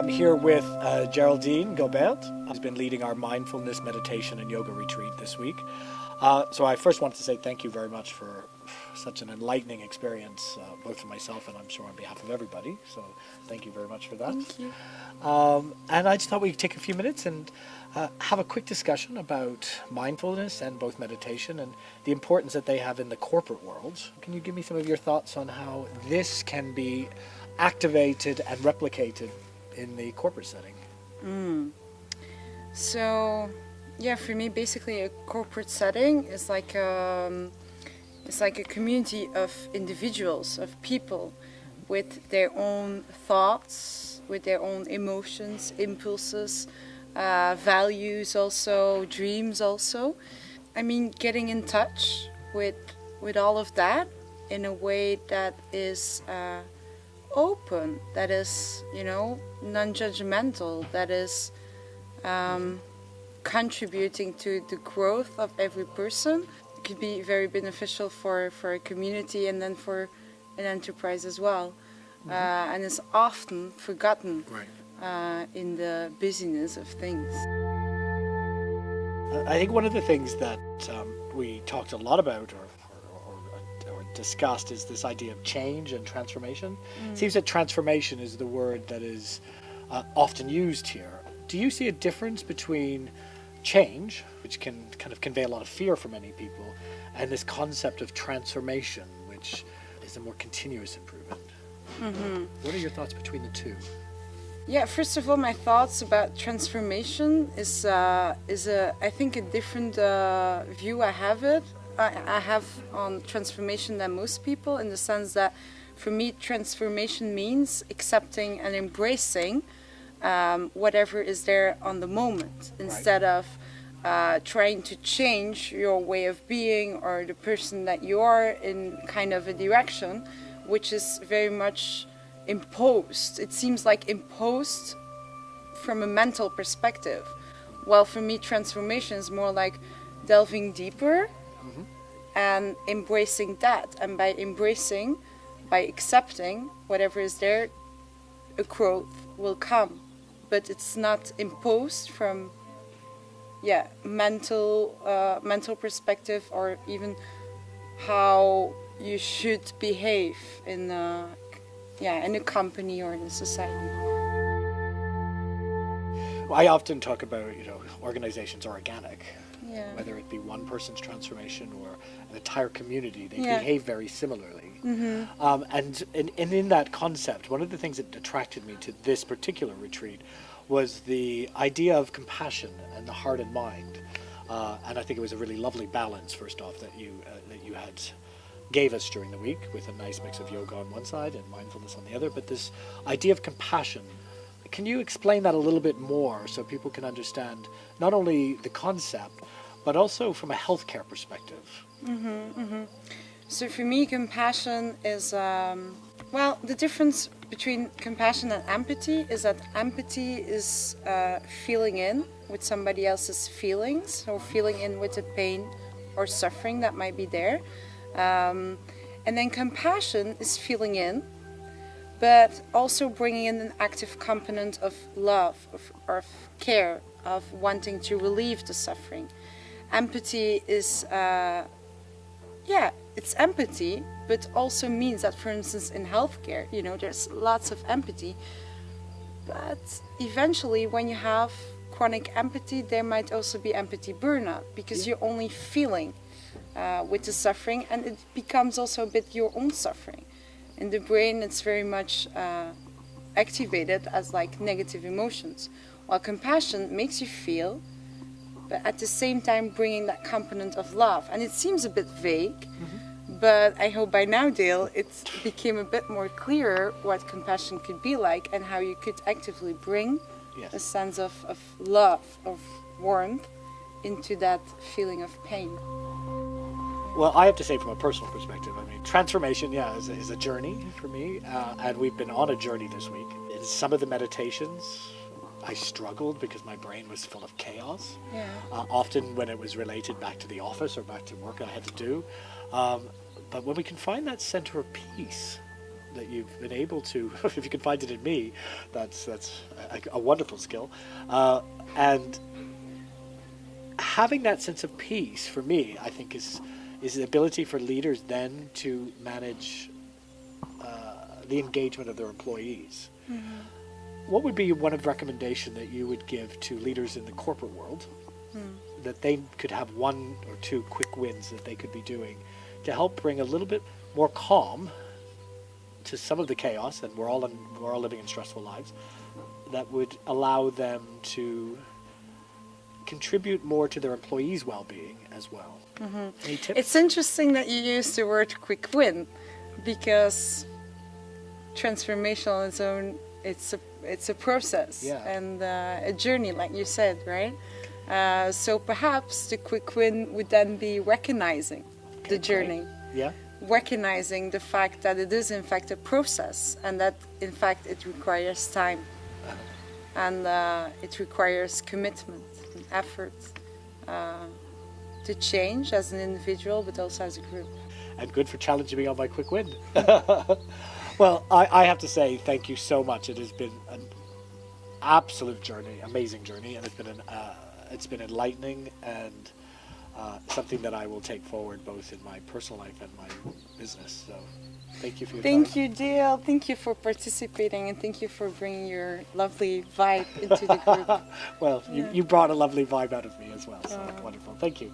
I'm here with Geraldine Gobert, who's been leading our mindfulness meditation and yoga retreat this week. So I first wanted to say thank you very much for such an enlightening experience, both for myself and I'm sure on behalf of everybody. So thank you very much for that. Thank you. And I just thought we'd take a few minutes and have a quick discussion about mindfulness and both meditation and the importance that they have in the corporate world. Can you give me some of your thoughts on how this can be activated and replicated in the corporate setting? So, yeah, for me, basically, a corporate setting is like it's like a community of individuals, of people, with their own thoughts, with their own emotions, impulses, values, also dreams, also. I mean, getting in touch with all of that in a way that is open, that is, non-judgmental, that is contributing to the growth of every person. It could be very beneficial for a community and then for an enterprise as well. And is often forgotten in the busyness of things. I think one of the things that we talked a lot about or discussed is this idea of change and transformation. It seems that transformation is the word that is often used here. Do you see a difference between change, which can kind of convey a lot of fear for many people, and this concept of transformation, which is a more continuous improvement? What are your thoughts between the two? Yeah, first of all, my thoughts about transformation is I think a different view I have on transformation than most people, in the sense that for me transformation means accepting and embracing whatever is there on the moment, instead of trying to change your way of being or the person that you are in kind of a direction which is very much imposed. It seems like imposed from a mental perspective. While for me transformation is more like delving deeper and embracing that. And by embracing, by accepting whatever is there, a growth will come. But it's not imposed from mental perspective, or even how you should behave in a company or in a society. Well, I often talk about, organizations are organic. Yeah. Whether it be one person's transformation or an entire community, they behave very similarly. And in that concept, one of the things that attracted me to this particular retreat was the idea of compassion and the heart and mind. And I think it was a really lovely balance, first off, that you had gave us during the week, with a nice mix of yoga on one side and mindfulness on the other. But this idea of compassion, can you explain that a little bit more so people can understand not only the concept, but also from a healthcare perspective? So for me, compassion is, the difference between compassion and empathy is that empathy is feeling in with somebody else's feelings, or feeling in with the pain or suffering that might be there. And then compassion is feeling in, but also bringing in an active component of love, of care, of wanting to relieve the suffering. Empathy is, it's empathy, but also means that, for instance, in healthcare, there's lots of empathy. But eventually, when you have chronic empathy, there might also be empathy burnout, because you're only feeling with the suffering, and it becomes also a bit your own suffering. In the brain, it's very much activated as like negative emotions, while compassion makes you feel, but at the same time bringing that component of love. And it seems a bit vague, but I hope by now, Dale, it became a bit more clear what compassion could be like, and how you could actively bring a sense of love, of warmth into that feeling of pain. Well, I have to say, from a personal perspective, transformation, is a journey for me, and we've been on a journey this week. In some of the meditations, I struggled because my brain was full of chaos. Often when it was related back to the office or back to work I had to do. But when we can find that center of peace, that you've been able to, if you can find it in me, that's a wonderful skill. And having that sense of peace, for me, I think is the ability for leaders then to manage the engagement of their employees. What would be one of recommendation that you would give to leaders in the corporate world that they could have one or two quick wins that they could be doing to help bring a little bit more calm to some of the chaos, and we're all living in stressful lives, that would allow them to contribute more to their employees' well-being as well? Any tips? It's interesting that you use the word quick win, because transformation on its own, it's a process and a journey, like you said, right? So perhaps the quick win would then be recognizing the journey. Yeah. Recognizing the fact that it is in fact a process, and that in fact it requires time, and it requires commitment and effort to change as an individual, but also as a group. And good for challenging me on my quick win. Well, I have to say thank you so much. It has been an absolute journey, amazing journey, and it's been enlightening and something that I will take forward both in my personal life and my business. So thank you for your time. Thank you, Dale. Thank you for participating, and thank you for bringing your lovely vibe into the group. Well, you brought a lovely vibe out of me as well, so wonderful. Thank you.